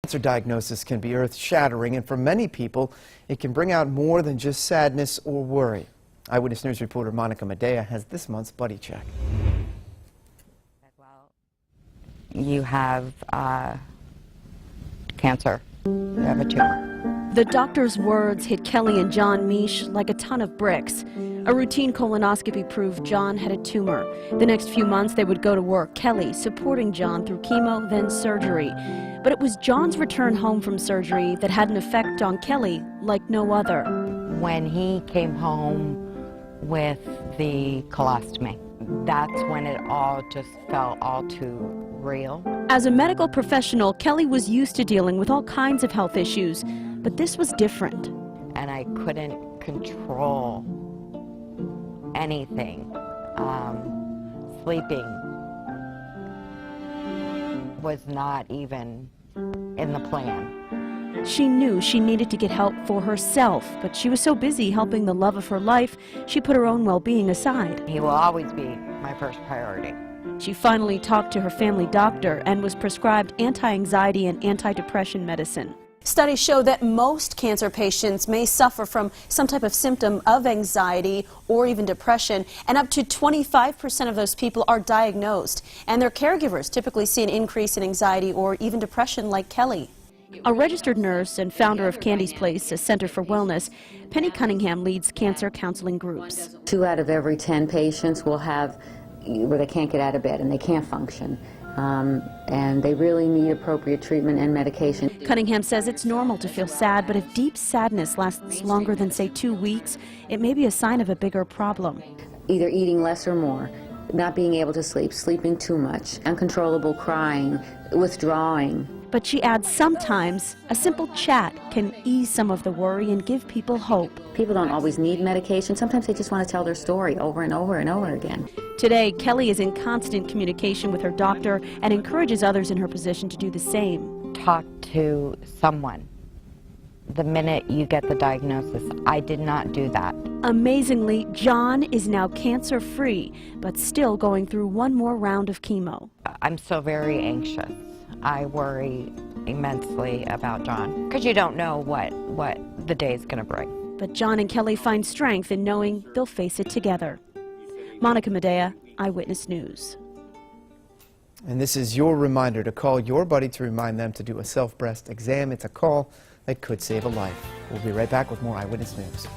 Cancer diagnosis can be earth-shattering, and for many people, it can bring out more than just sadness or worry. Eyewitness News reporter Monica Medea has this month's Buddy Check. Well, you have cancer. You have a tumor. The doctor's words hit Kelly and John Misch like a ton of bricks. A routine colonoscopy proved John had a tumor. The next few months they would go to work, Kelly supporting John through chemo, then surgery. But it was John's return home from surgery that had an effect on Kelly like no other. When he came home with the colostomy, that's when it all just felt all too real. As a medical professional, Kelly was used to dealing with all kinds of health issues, but this was different. And I couldn't control anything. Sleeping was not even in the plan. She knew she needed to get help for herself, but she was so busy helping the love of her life, she put her own well-being aside. He will always be my first priority. She finally talked to her family doctor and was prescribed anti-anxiety and anti-depression medicine. Studies show that most cancer patients may suffer from some type of symptom of anxiety or even depression, and up to 25% of those people are diagnosed. And their caregivers typically see an increase in anxiety or even depression, like Kelly. A registered nurse and founder of Candy's Place, a center for wellness, Penny Cunningham leads cancer counseling groups. 2 out of every 10 patients will have where they can't get out of bed and they can't function. And they really need appropriate treatment and medication. Cunningham says it's normal to feel sad, but if deep sadness lasts longer than, say, 2 weeks, it may be a sign of a bigger problem. Either eating less or more, not being able to sleep, sleeping too much, uncontrollable crying, withdrawing. But she adds sometimes a simple chat can ease some of the worry and give people hope. People don't always need medication. Sometimes they just want to tell their story over and over and over again. Today, Kelly is in constant communication with her doctor and encourages others in her position to do the same. Talk to someone the minute you get the diagnosis. I did not do that. Amazingly, John is now cancer-free, but still going through one more round of chemo. I'm still very anxious. I worry immensely about John, because you don't know what the day is going to bring. But John and Kelly find strength in knowing they'll face it together. Monica Medea, Eyewitness News. And this is your reminder to call your buddy to remind them to do a self-breast exam. It's a call that could save a life. We'll be right back with more Eyewitness News.